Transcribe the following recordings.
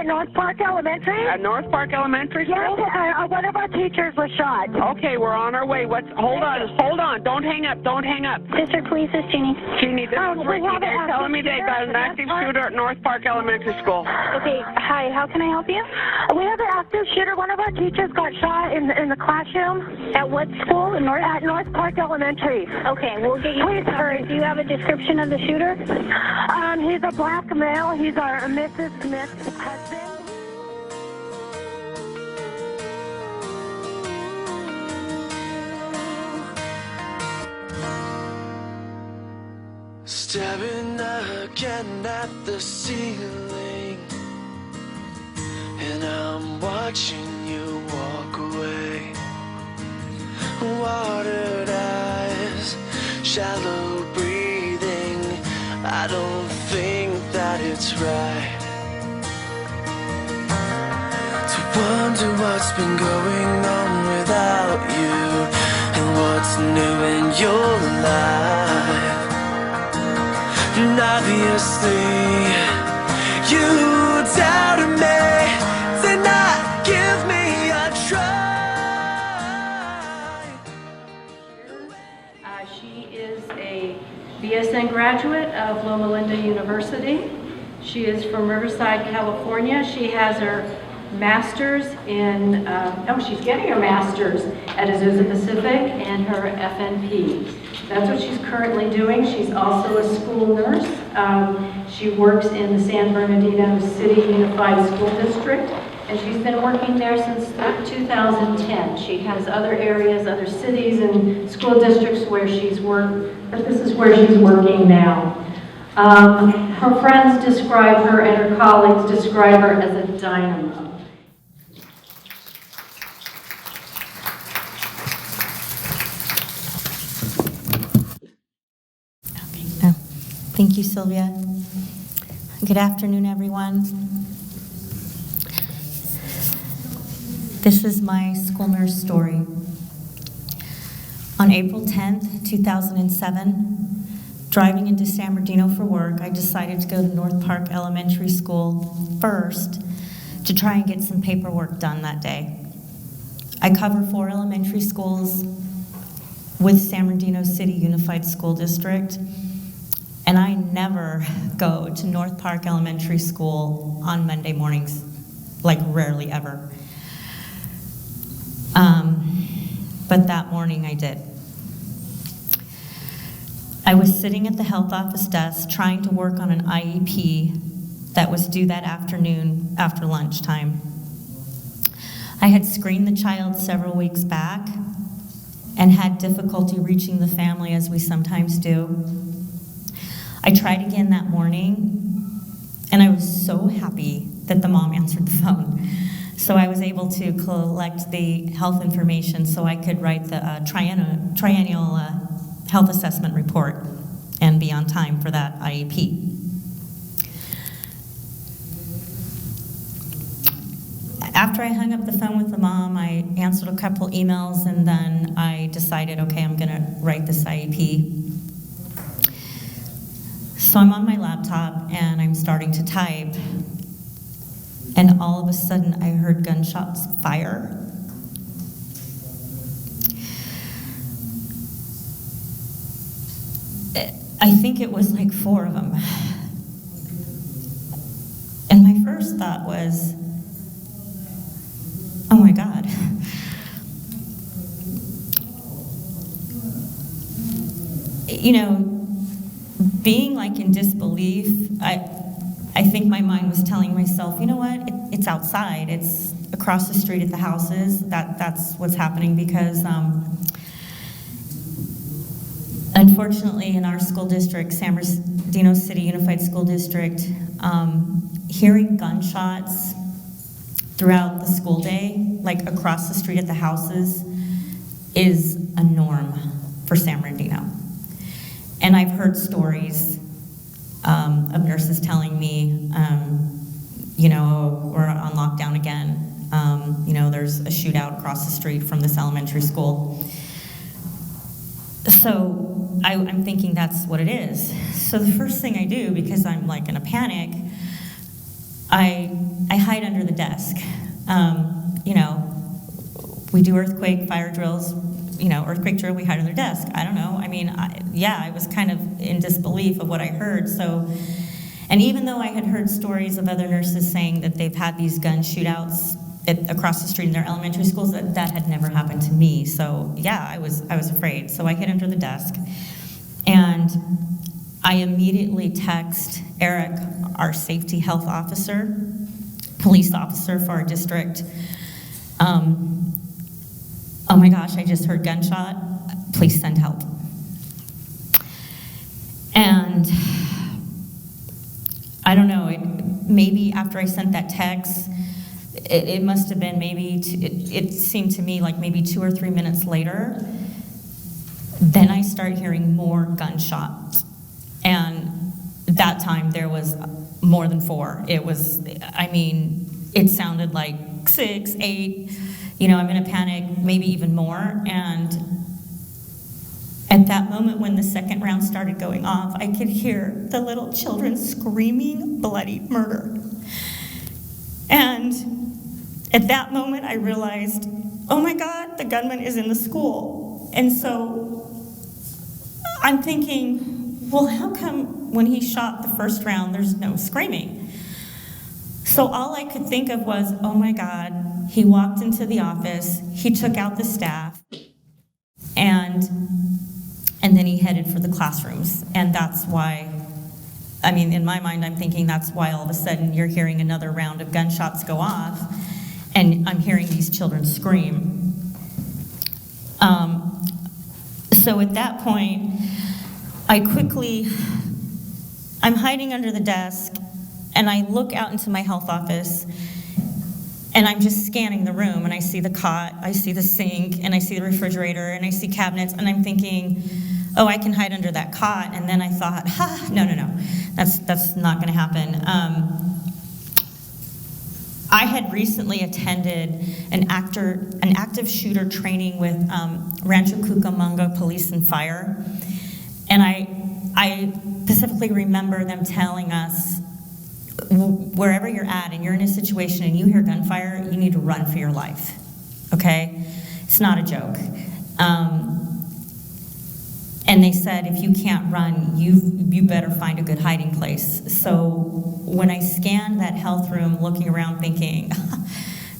North Park Elementary? At North Park Elementary School? Yeah, one of our teachers was shot. Okay, we're on our way. Hold on. Don't hang up. Sister, please, this is Jeannie. Jeannie, this is Ricky. They're telling me they got an active shooter at North Park Elementary School. Okay, hi, how can I help you? We have an active shooter. One of our teachers got shot in the classroom. At what school? At North Park Elementary. Okay, we'll get you. Please hurry. Do you have a description of the shooter? He's a black male. He's our Mrs. Smith's husband. Staring again at the ceiling, and I'm watching you walk away. Watered eyes, shallow breathing, I don't think that it's right to wonder what's been going on without you, and what's new in your life. And obviously, you doubted me, did not give me a try. She is a BSN graduate of Loma Linda University. She is from Riverside, California. She has her master's in, she's getting her master's at Azusa Pacific and her FNP. That's what she's currently doing. She's also a school nurse. She works in the San Bernardino City Unified School District, and she's been working there since 2010. She has other areas, other cities and school districts where she's worked, but this is where she's working now. Her friends describe her and her colleagues describe her as a dynamo. Thank you, Sylvia. Good afternoon, everyone. This is my school nurse story. On April 10th, 2007, driving into San Bernardino for work, I decided to go to North Park Elementary School first to try and get some paperwork done that day. I cover 4 elementary schools with San Bernardino City Unified School District, and I never go to North Park Elementary School on Monday mornings, like rarely ever. But that morning I did. I was sitting at the health office desk trying to work on an IEP that was due that afternoon after lunchtime. I had screened the child several weeks back and had difficulty reaching the family, as we sometimes do. I tried again that morning, and I was so happy that the mom answered the phone. So I was able to collect the health information so I could write the triennial health assessment report and be on time for that IEP. After I hung up the phone with the mom, I answered a couple emails, and then I decided, okay, I'm gonna write this IEP. So I'm on my laptop and I'm starting to type, and all of a sudden I heard gunshots fire. I think it was like 4 of them. And my first thought was, oh my God. You know, being like in disbelief, I think my mind was telling myself, you know what, it's outside, it's across the street at the houses, that's what's happening, because unfortunately in our school district, San Bernardino City Unified School District, hearing gunshots throughout the school day, like across the street at the houses, is a norm for San Bernardino. And I've heard stories of nurses telling me, we're on lockdown again. There's a shootout across the street from this elementary school. So I'm thinking that's what it is. So the first thing I do, because I'm like in a panic, I hide under the desk. We do earthquake, fire drills, earthquake drill, we hide under the desk. I don't know. I was kind of in disbelief of what I heard. So, and even though I had heard stories of other nurses saying that they've had these gun shootouts across the street in their elementary schools, that had never happened to me. So yeah, I was afraid. So I hid under the desk, and I immediately text Eric, our safety health officer, police officer for our district. Oh my gosh, I just heard gunshot. Please send help. And I don't know, maybe after I sent that text, it must have been it seemed to me like maybe 2 or 3 minutes later, then I started hearing more gunshots. And that time there was more than 4. It sounded like 6, 8, I'm in a panic, maybe even more. And at that moment when the second round started going off, I could hear the little children screaming bloody murder. And at that moment I realized, oh my God, the gunman is in the school. And so I'm thinking, well, how come when he shot the first round there's no screaming? So all I could think of was, oh my God, he walked into the office, he took out the staff, and then he headed for the classrooms. And that's why, in my mind, I'm thinking that's why all of a sudden you're hearing another round of gunshots go off, and I'm hearing these children scream. So at that point, I'm hiding under the desk, and I look out into my health office, and I'm just scanning the room, and I see the cot, I see the sink, and I see the refrigerator, and I see cabinets, and I'm thinking, oh, I can hide under that cot. And then I thought, no, that's not going to happen. I had recently attended an active shooter training with Rancho Cucamonga Police and Fire, and I specifically remember them telling us, wherever you're at and you're in a situation and you hear gunfire, you need to run for your life, okay? It's not a joke. And they said, if you can't run, you better find a good hiding place. So when I scanned that health room, looking around thinking,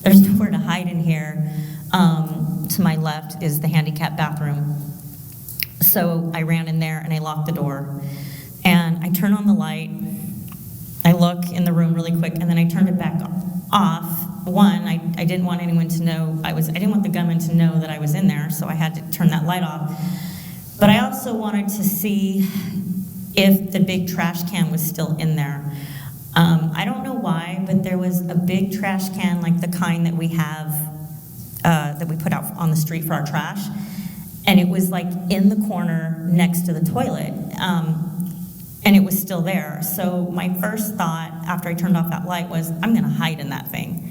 there's nowhere to hide in here, to my left is the handicap bathroom. So I ran in there and I locked the door. And I turn on the light, I look in the room really quick, and then I turned it back off. One, I didn't want anyone to know I didn't want the gunman to know that I was in there, so I had to turn that light off. But I also wanted to see if the big trash can was still in there. I don't know why, but there was a big trash can like the kind that we have, that we put out on the street for our trash, and it was like in the corner next to the toilet. And it was still there. So my first thought after I turned off that light was, I'm gonna hide in that thing.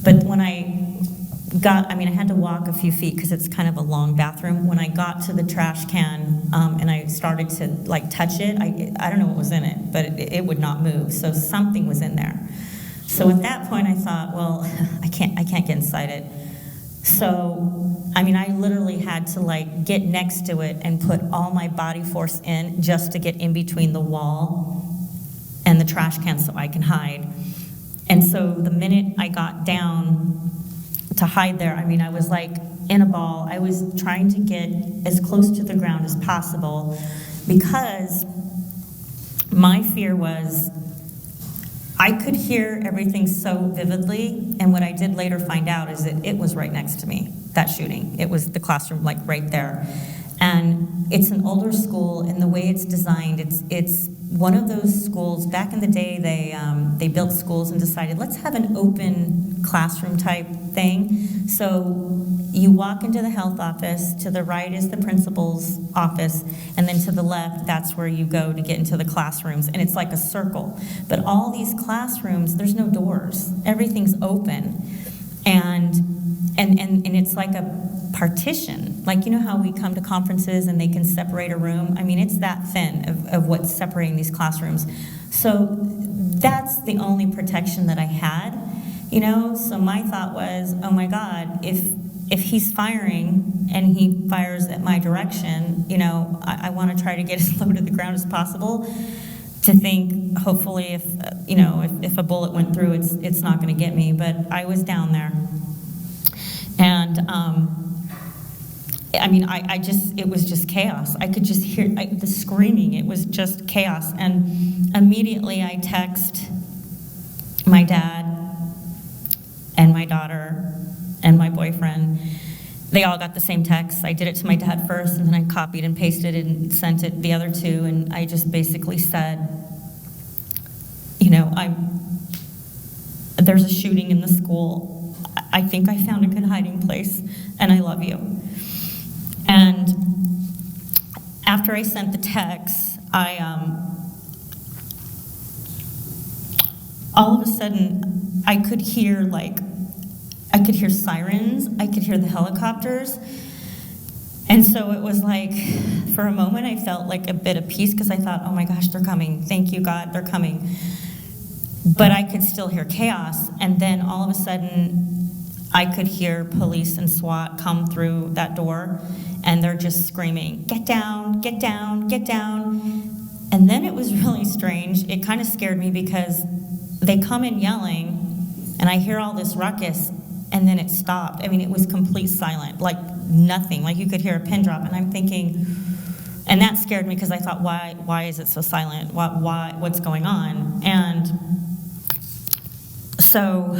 But when I had to walk a few feet because it's kind of a long bathroom. When I got to the trash can and I started to touch it, I don't know what was in it, but it would not move. So something was in there. So at that point I thought, well, I can't get inside it. So, I literally had to get next to it and put all my body force in just to get in between the wall and the trash can so I can hide. And so the minute I got down to hide there, I was in a ball. I was trying to get as close to the ground as possible because my fear was I could hear everything so vividly, and what I did later find out is that it was right next to me, that shooting. It was the classroom, right there. And it's an older school, and the way it's designed, it's one of those schools, back in the day, they built schools and decided, let's have an open classroom type thing. So You walk into the health office, to the right is the principal's office, and then to the left, that's where you go to get into the classrooms, and it's like a circle. But all these classrooms, there's no doors. Everything's open. And it's like a partition. Like, you know how we come to conferences and they can separate a room? I mean, it's that thin of what's separating these classrooms. So that's the only protection that I had, you know? So my thought was, oh my God, if he's firing and he fires at my direction, you know, I want to try to get as low to the ground as possible to think, hopefully, if a bullet went through, it's not going to get me. But I was down there. And, it was just chaos. I could just hear the screaming. It was just chaos. And immediately I text my dad and my daughter and my boyfriend. They all got the same text. I did it to my dad first, and then I copied and pasted it and sent it the other two, and I just basically said, you know, there's a shooting in the school. I think I found a good hiding place, and I love you. And after I sent the text, all of a sudden, I could hear sirens, I could hear the helicopters. And so it was like, for a moment, I felt like a bit of peace because I thought, oh my gosh, they're coming. Thank you, God, they're coming. But I could still hear chaos. And then all of a sudden, I could hear police and SWAT come through that door, and they're just screaming, get down, get down, get down. And then it was really strange. It kind of scared me because they come in yelling, and I hear all this ruckus, and then it stopped. I mean, it was complete silent, like nothing, like you could hear a pin drop. And I'm thinking, and that scared me because I thought, why is it so silent? What's going on? And so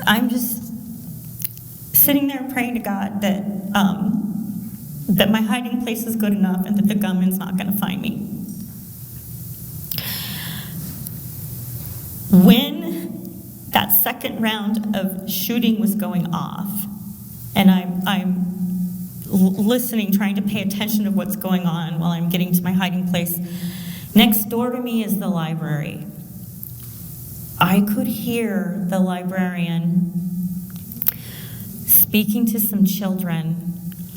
I'm just sitting there praying to God that my hiding place is good enough and that the gunman's not going to find me. When that second round of shooting was going off, and I'm listening, trying to pay attention to what's going on while I'm getting to my hiding place, next door to me is the library. I could hear the librarian speaking to some children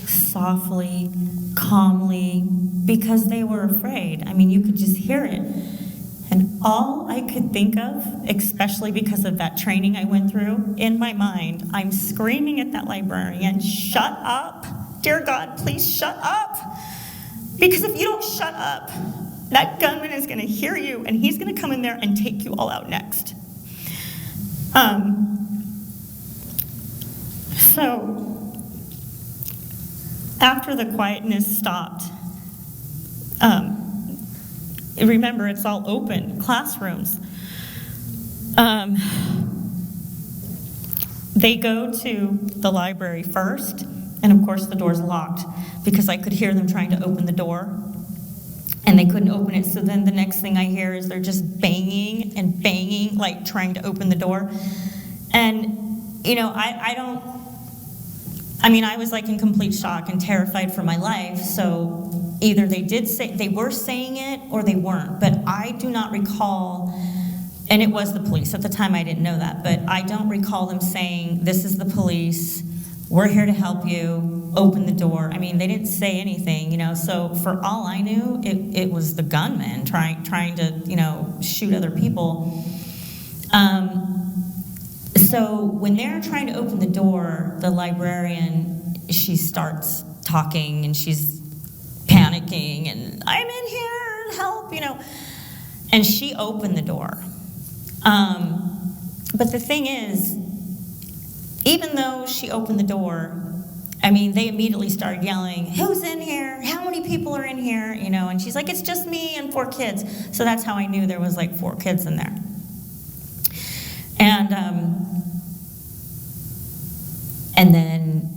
softly, calmly, because they were afraid. I mean, you could just hear it. And all I could think of, especially because of that training I went through, in my mind, I'm screaming at that librarian, shut up. Dear God, please shut up. Because if you don't shut up, that gunman is going to hear you, and he's going to come in there and take you all out next. So, after the quietness stopped, remember, it's all open, classrooms. They go to the library first, and of course the door's locked because I could hear them trying to open the door, and they couldn't open it. So then the next thing I hear is they're just banging and banging, like trying to open the door. And, you know, I was like in complete shock and terrified for my life. So either they were saying it or they weren't. But I do not recall, and it was the police. At the time I didn't know that, but I don't recall them saying, this is the police, we're here to help you, open the door. I mean, they didn't say anything, you know. So for all I knew, it was the gunman trying to, you know, shoot other people. So when they're trying to open the door, the librarian, she starts talking and she's panicking and I'm in here, help, you know. And she opened the door. But the thing is, even though she opened the door, I mean, they immediately started yelling, who's in here? How many people are in here? You know, and she's like, it's just me and 4 kids. So that's how I knew there was like 4 kids in there. And then,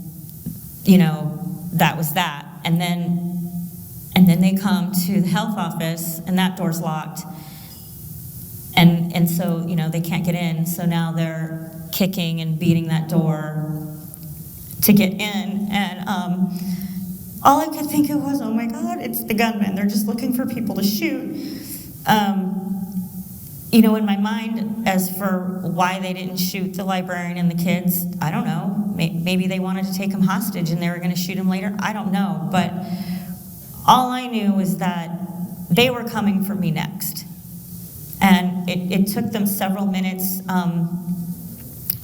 you know, that was that. And then they come to the health office, and that door's locked. And so, you know, they can't get in. So now they're kicking and beating that door to get in, and all I could think of was, oh my God, it's the gunmen. They're just looking for people to shoot. In my mind, as for why they didn't shoot the librarian and the kids, I don't know. Maybe they wanted to take him hostage and they were going to shoot him later. I don't know. But all I knew was that they were coming for me next. And it took them several minutes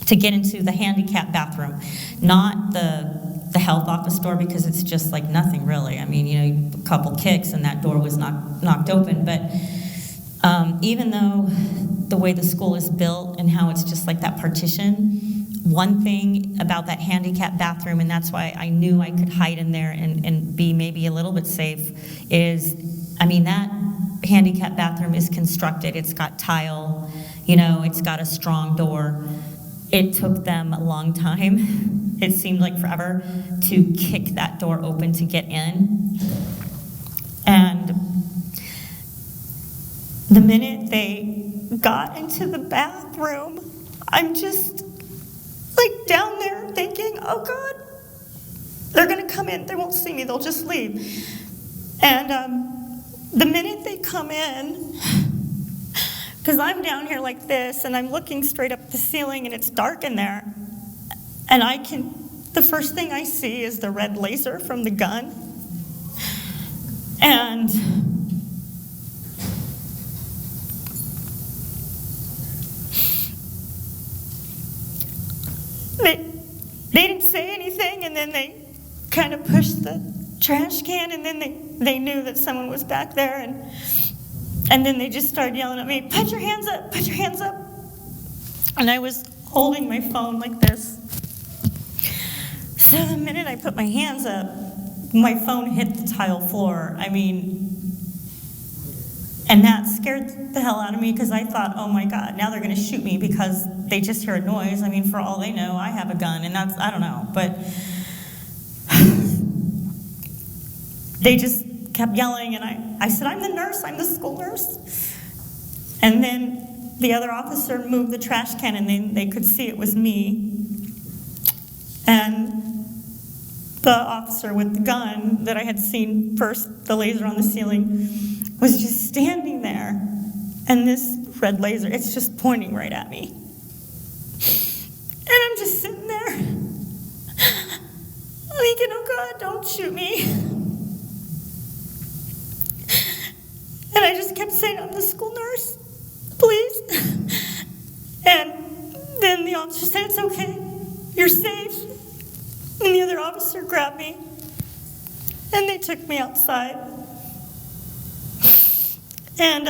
to get into the handicap bathroom, not the health office door, because it's just like nothing really. I mean, a couple kicks and that door was knocked open. But even though the way the school is built and how it's just like that partition, one thing about that handicap bathroom, and that's why I knew I could hide in there and be maybe a little bit safe, is, that handicap bathroom is constructed. It's got tile, it's got a strong door. It took them a long time. It seemed like forever to kick that door open to get in. And the minute they got into the bathroom, I'm just like down there thinking, oh God, they're gonna come in, they won't see me, they'll just leave. And the minute they come in, because I'm down here like this and I'm looking straight up the ceiling and it's dark in there, and the first thing I see is the red laser from the gun. And they didn't say anything, and then they kind of pushed the trash can, and then they knew that someone was back there, and then they just started yelling at me, put your hands up, put your hands up. And I was holding my phone like this. So the minute I put my hands up, my phone hit the tile floor. And that scared the hell out of me, because I thought, oh my God, now they're going to shoot me because they just hear a noise. For all they know, I have a gun, and I don't know. But they just kept yelling, and I said, I'm the nurse, I'm the school nurse. And then the other officer moved the trash can, and then they could see it was me. And the officer with the gun that I had seen first, the laser on the ceiling, was just standing there, and this red laser, it's just pointing right at me. And I'm just sitting there, thinking, oh God, don't shoot me. And I just kept saying, I'm the school nurse, please. And then the officer said, it's okay, you're safe. And the other officer grabbed me, and they took me outside. And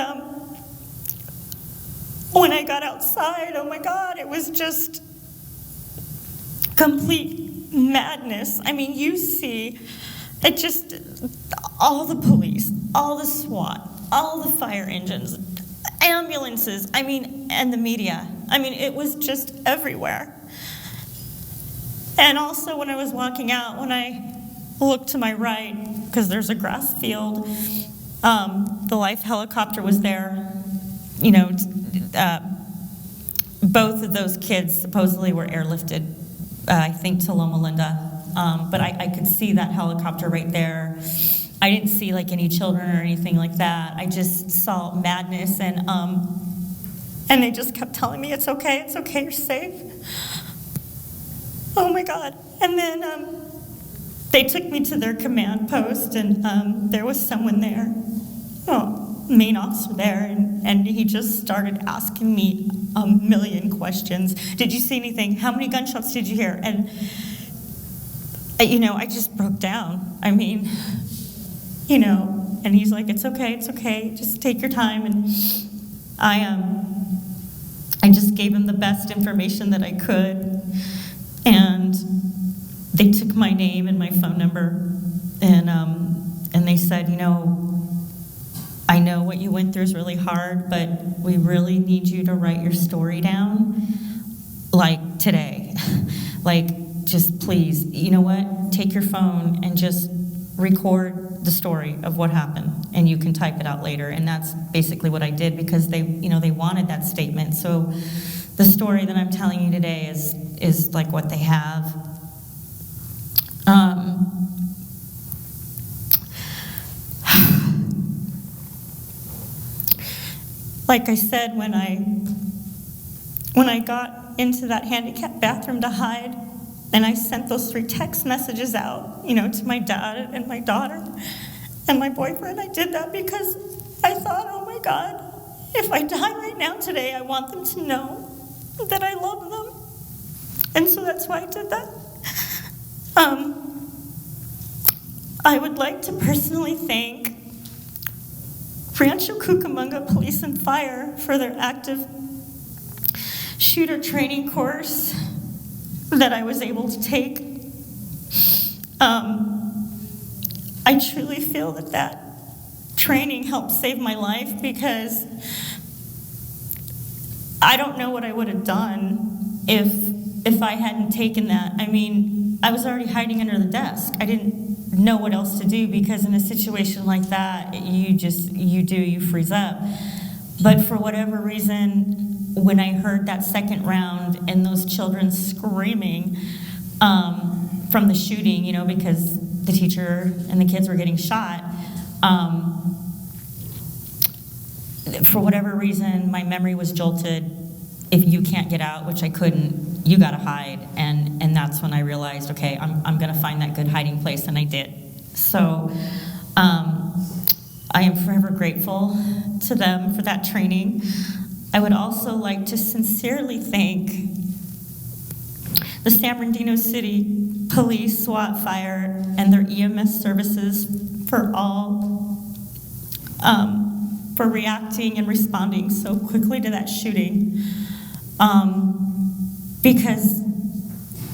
when I got outside, oh my God, it was just complete madness. You see, all the police, all the SWAT, all the fire engines, ambulances, and the media. It was just everywhere. And also when I was walking out, when I looked to my right, because there's a grass field, the Life helicopter was there. Both of those kids supposedly were airlifted, I think, to Loma Linda. But I could see that helicopter right there. I didn't see any children or anything like that. I just saw madness, and they just kept telling me, it's okay, you're safe. Oh my God. And then they took me to their command post, and there was someone there, main officer there, and he just started asking me a million questions. Did you see anything? How many gunshots did you hear? And, I just broke down. And he's like, it's okay, just take your time. And I just gave him the best information that I could. And they took my name and my phone number, and they said, I know what you went through is really hard, but we really need you to write your story down, today. Just please, you know what? Take your phone and just record the story of what happened, and you can type it out later. And that's basically what I did, because they wanted that statement. So the story that I'm telling you today is like what they have. Like I said, when I got into that handicapped bathroom to hide, and I sent those 3 text messages out, to my dad and my daughter and my boyfriend, I did that because I thought, oh my God, if I die right now today, I want them to know that I love them. And so that's why I did that. I would like to personally thank Rancho Cucamonga Police and Fire for their active shooter training course that I was able to take. I truly feel that training helped save my life, because I don't know what I would have done if I hadn't taken that. I mean, I was already hiding under the desk. I didn't know what else to do, because in a situation like that, you freeze up. But for whatever reason, when I heard that second round and those children screaming from the shooting, because the teacher and the kids were getting shot, for whatever reason, my memory was jolted. If you can't get out, which I couldn't, you gotta hide. And that's when I realized, okay, I'm gonna find that good hiding place, and I did. So I am forever grateful to them for that training. I would also like to sincerely thank the San Bernardino City Police, SWAT, Fire, and their EMS services for for reacting and responding so quickly to that shooting. Because,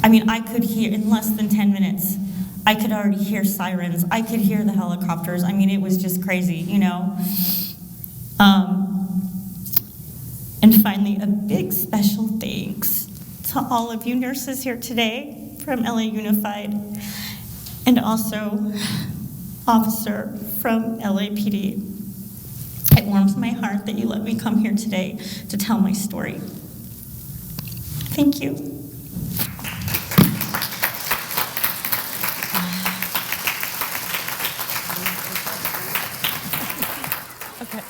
I mean, I could hear, in less than 10 minutes, I could already hear sirens. I could hear the helicopters. I mean, it was just crazy, And finally, a big special thanks to all of you nurses here today from LA Unified, and also officer from LAPD. It warms my heart that you let me come here today to tell my story. Thank you. Okay.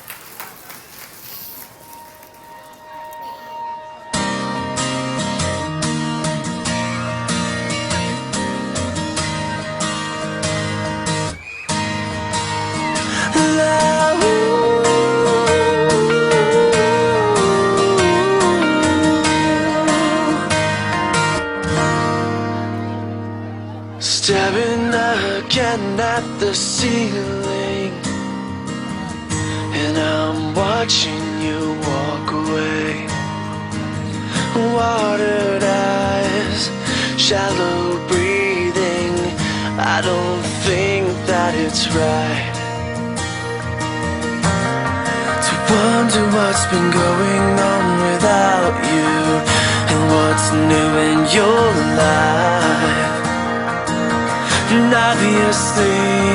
Staring again at the ceiling, and I'm watching you walk away. Watered eyes, shallow breathing. I don't think that it's right to wonder what's been going on without you, and what's new in your life. And obviously